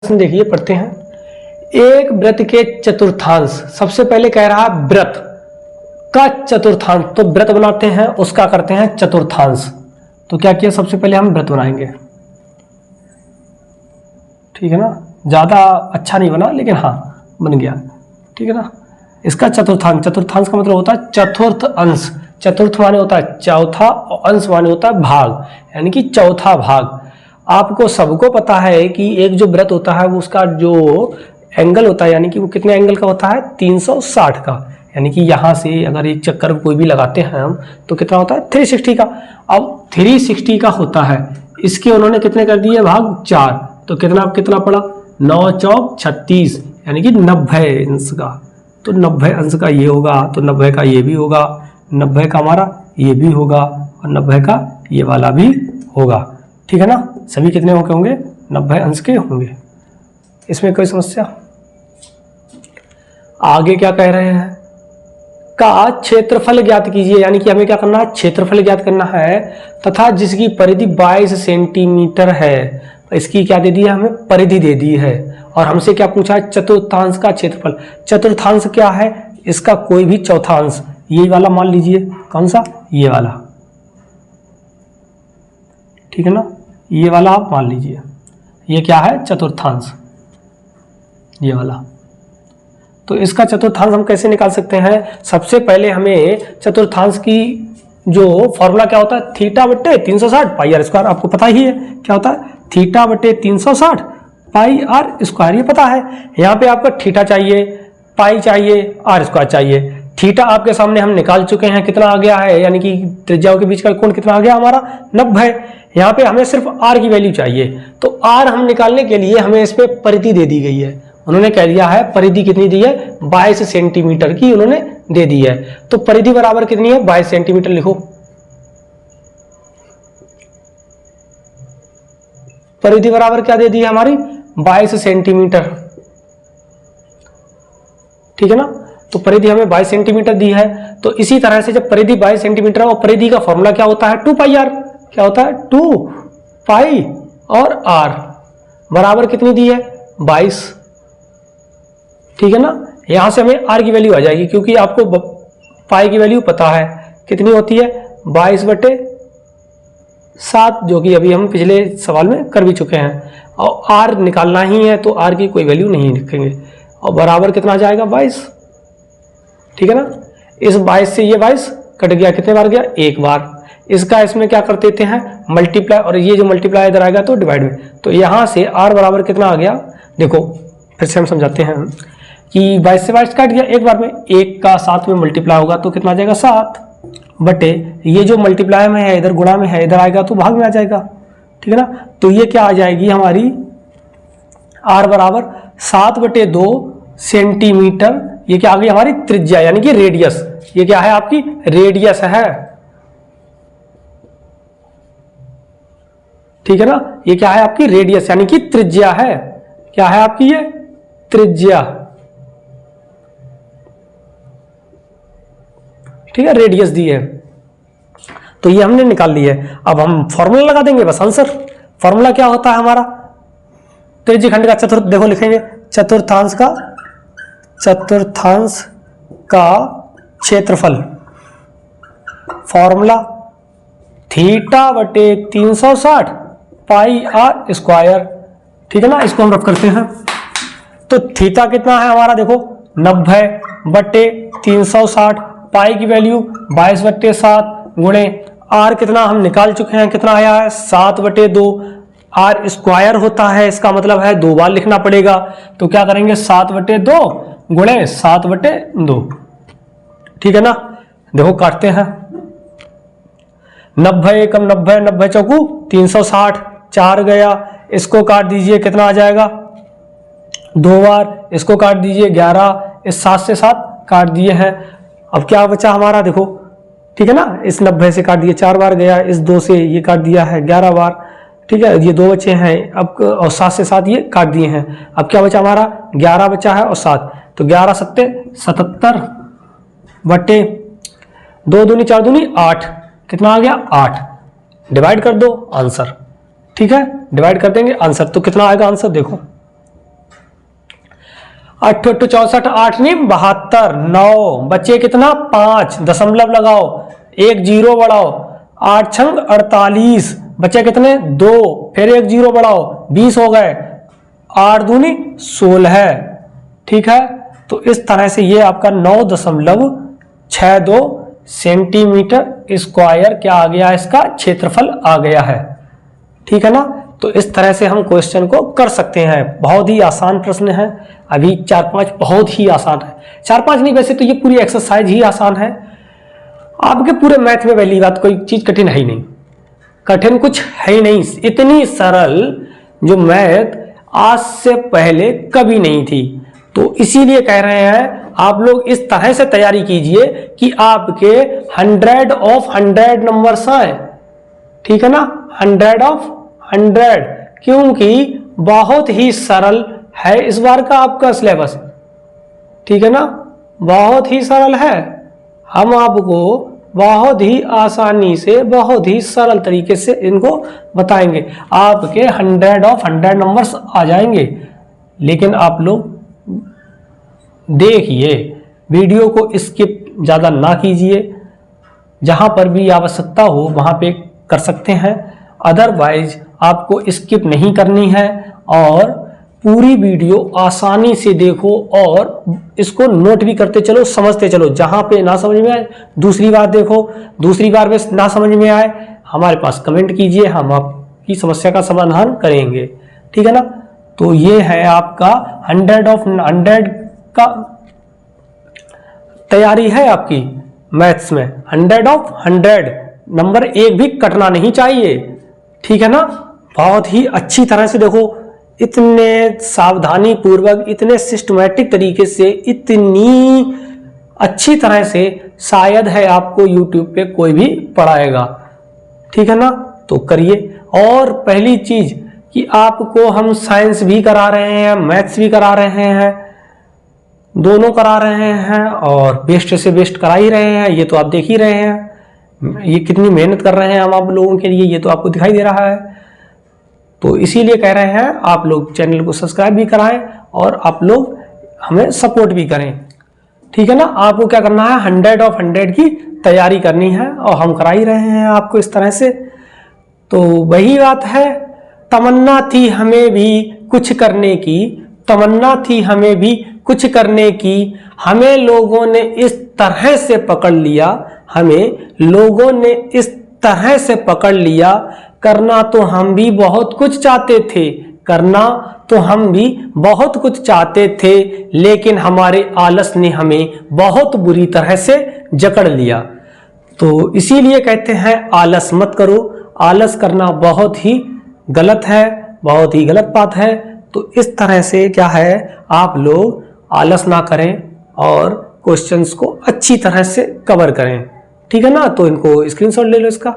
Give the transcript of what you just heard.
देखिए पढ़ते हैं। एक वृत्त के चतुर्थांश, सबसे पहले कह रहा है वृत्त का चतुर्थांश, तो वृत्त बनाते हैं उसका करते हैं चतुर्थांश। तो क्या किया, सबसे पहले हम वृत्त बनाएंगे, ठीक है ना। ज्यादा अच्छा नहीं बना लेकिन हाँ बन गया, ठीक है ना। इसका चतुर्थांश, चतुर्थांश का मतलब होता है चतुर्थ अंश। चतुर्थ माने होता है चौथा और अंश माने होता है भाग, यानी कि चौथा भाग। आपको सबको पता है कि एक जो वृत्त होता है वो उसका जो एंगल होता है, यानी कि वो कितने एंगल का होता है, 360 का। यानी कि यहाँ से अगर एक चक्कर कोई भी लगाते हैं हम तो कितना होता है, 360 का। अब 360 का होता है, इसके उन्होंने कितने कर दिए, भाग 4। तो कितना पड़ा, 9 चौक 36, यानी कि 90 अंश का। तो 90 अंश का ये होगा, तो 90 का ये भी होगा, 90 का हमारा ये भी होगा और 90 का ये वाला भी होगा, ठीक है ना। सभी कितने होंगे, 90 अंश के होंगे। इसमें कोई समस्या। आगे क्या कह रहे हैं, का क्षेत्रफल ज्ञात कीजिए, यानी कि हमें क्या करना है, क्षेत्रफल ज्ञात करना है, तथा जिसकी परिधि 22 सेंटीमीटर है। इसकी क्या दे दी है, हमें परिधि दे दी है। और हमसे क्या पूछा है, चतुर्थांश का क्षेत्रफल। चतुर्थांश क्या है, इसका कोई भी चौथांश, ये वाला मान लीजिए, कौन सा, ये वाला, ठीक है ना। ये वाला आप मान लीजिए, ये क्या है, चतुर्थांश, ये वाला। तो इसका चतुर्थांश हम कैसे निकाल सकते हैं, सबसे पहले हमें चतुर्थांश की जो फॉर्मूला क्या होता है, थीटा बटे 360 पाई आर स्क्वायर। आपको पता ही है क्या होता है, थीटा बटे 360 पाई आर स्क्वायर, ये पता है। यहाँ पे आपको थीटा चाहिए, पाई चाहिए, आर स्क्वायर चाहिए। थीटा आपके सामने हम निकाल चुके हैं, कितना आ गया है, यानी कि त्रिज्याओं के बीच का कोण कितना आ गया हमारा, 90। यहाँ पे हमें सिर्फ आर की वैल्यू चाहिए, तो आर हम निकालने के लिए हमें इस पे परिधि दे दी गई है। उन्होंने कह दिया है परिधि कितनी दी है, 22 सेंटीमीटर की उन्होंने दे दी है। तो परिधि बराबर कितनी है, 22 सेंटीमीटर लिखो। परिधि बराबर क्या दे दी है हमारी, 22 सेंटीमीटर, ठीक है ना। तो परिधि हमें 22 सेंटीमीटर दी है। तो इसी तरह से जब परिधि 22 सेंटीमीटर है और परिधि का फॉर्मूला क्या होता है, 2 पाई आर। क्या होता है, 2 पाई और आर बराबर कितनी दी है, 22, ठीक है ना। यहां से हमें आर की वैल्यू आ जाएगी, क्योंकि आपको पाई की वैल्यू पता है कितनी होती है, 22/7, जो कि अभी हम पिछले सवाल में कर भी चुके हैं। और आर निकालना ही है तो आर की कोई वैल्यू नहीं लिखेंगे, और बराबर कितना आ जाएगा, 22, ठीक है ना। इस 22 से ये 22 कट गया, कितने बार गया, एक बार। इसका इसमें क्या कर देते हैं, मल्टीप्लाई, और ये जो मल्टीप्लाई इधर आएगा तो डिवाइड में। तो यहां से आर बराबर कितना आ गया, देखो फिर से हम समझाते हैं कि 22 से 22 काट गया एक बार में, एक का 7 में मल्टीप्लाई होगा तो कितना आ जाएगा, 7 बटे, ये जो मल्टीप्लाई में है इधर गुणा में है, इधर आएगा तो भाग में आ जाएगा, ठीक है ना। तो ये क्या आ जाएगी हमारी, आर बराबर 7/2 सेंटीमीटर। ये क्या आ गई हमारी त्रिज्या, यानी कि रेडियस। ये क्या है, आपकी रेडियस है, ठीक है ना। ये क्या है, आपकी रेडियस, यानी कि त्रिज्या है। क्या है आपकी ये त्रिज्या, ठीक है, रेडियस दी है। तो ये हमने निकाल ली है। अब हम फॉर्मूला लगा देंगे बस, आंसर। फॉर्मूला क्या होता है हमारा, त्रिज्यखंड का चतुर्थ, देखो लिखेंगे, चतुर्थांश का क्षेत्रफल। फॉर्मूला थीटा बटे 360 पाई आर स्क्वायर, ठीक है ना। इसको हम रख करते हैं। तो थीटा कितना है हमारा, देखो 90/360, पाई की वैल्यू 22/7 गुणे आर कितना हम निकाल चुके हैं, कितना आया है, 7/2। आर स्क्वायर होता है, इसका मतलब है 2 बार लिखना पड़ेगा। तो क्या करेंगे, 7/2 गुणे 7/2, ठीक है ना। देखो काटते हैं, 90 एकम 90, 90 चौकू 360, 4 गया, इसको काट दीजिए, कितना आ जाएगा, 2 बार, इसको काट दीजिए 11, इस 7 से 7 काट दिए हैं। अब क्या बचा हमारा, देखो, ठीक है ना, इस 90 से काट दिए, 4 बार गया, इस 2 से ये काट दिया है 11 बार, ठीक है, ये 2 बचे हैं अब, और 7 से 7 ये काट दिए हैं। अब क्या बचा हमारा, 11 बचा है और 7, तो 11 सत्ते 77 बटे 2 दूनी 4 दूनी 8, कितना आ गया, 8। डिवाइड कर दो, आंसर, ठीक है, डिवाइड कर देंगे, आंसर। तो कितना आएगा आंसर, देखो 8 8 64, 8 नहीं 72, 9 बचे कितना 5, दशमलव लगाओ, 1 जीरो बढ़ाओ, 8 छंग 48, बचे कितने 2, फिर 1 जीरो बढ़ाओ, 20 हो गए, 8 दूनी 16। ठीक है, तो इस तरह से ये आपका 9.62 सेंटीमीटर स्क्वायर क्या आ गया, इसका क्षेत्रफल आ गया है। ठीक है ना, तो इस तरह से हम क्वेश्चन को कर सकते हैं। बहुत ही आसान प्रश्न है, अभी 4-5 बहुत ही आसान है, 4-5 नहीं, वैसे तो ये पूरी एक्सरसाइज ही आसान है। आपके पूरे मैथ में पहली बात कोई चीज कठिन है ही नहीं, कठिन कुछ है ही नहीं, इतनी सरल जो मैथ आज से पहले कभी नहीं थी। तो इसीलिए कह रहे हैं आप लोग इस तरह से तैयारी कीजिए कि आपके 100 ऑफ 100 नंबर्स आए। ठीक है ना, 100 ऑफ 100, क्योंकि बहुत ही सरल है इस बार का आपका सिलेबस। ठीक है ना, बहुत ही सरल है, हम आपको बहुत ही आसानी से बहुत ही सरल तरीके से इनको बताएंगे। आपके 100 ऑफ 100 नंबर्स आ जाएंगे, लेकिन आप लोग देखिए, वीडियो को स्किप ज़्यादा ना कीजिए, जहाँ पर भी आवश्यकता हो वहाँ पे कर सकते हैं, अदरवाइज आपको स्किप नहीं करनी है और पूरी वीडियो आसानी से देखो और इसको नोट भी करते चलो, समझते चलो। जहाँ पे ना समझ में आए दूसरी बार देखो, दूसरी बार में ना समझ में आए हमारे पास कमेंट कीजिए, हम आपकी समस्या का समाधान करेंगे। ठीक है ना, तो ये है आपका 100 ऑफ 100 का तैयारी है आपकी मैथ्स में। 100 ऑफ 100 नंबर एक भी कटना नहीं चाहिए। ठीक है ना, बहुत ही अच्छी तरह से देखो, इतने सावधानी पूर्वक, इतने सिस्टमैटिक तरीके से, इतनी अच्छी तरह से शायद है आपको यूट्यूब पे कोई भी पढ़ाएगा। ठीक है ना, तो करिए। और पहली चीज कि आपको हम साइंस भी करा रहे हैं, मैथ्स भी करा रहे हैं, दोनों करा रहे हैं और बेस्ट से बेस्ट करा ही रहे हैं। ये तो आप देख ही रहे हैं, ये कितनी मेहनत कर रहे हैं हम आप लोगों के लिए, ये तो आपको दिखाई दे रहा है। तो इसीलिए कह रहे हैं आप लोग चैनल को सब्सक्राइब भी कराएं और आप लोग हमें सपोर्ट भी करें। ठीक है ना, आपको क्या करना है, 100 ऑफ 100 की तैयारी करनी है और हम करा ही रहे हैं आपको इस तरह से। तो वही बात है, तमन्ना थी हमें भी कुछ करने की, तमन्ना थी हमें भी कुछ करने की, हमें लोगों ने इस तरह से पकड़ लिया, हमें लोगों ने इस तरह से पकड़ लिया, करना तो हम भी बहुत कुछ चाहते थे, करना तो हम भी बहुत कुछ चाहते थे, लेकिन हमारे आलस ने हमें बहुत बुरी तरह से जकड़ लिया। तो इसीलिए कहते हैं आलस मत करो, आलस करना बहुत ही गलत है, बहुत ही गलत बात है। तो इस तरह से क्या है, आप लोग आलस ना करें और क्वेश्चंस को अच्छी तरह से कवर करें। ठीक है ना, तो इनको स्क्रीनशॉट ले लो इसका।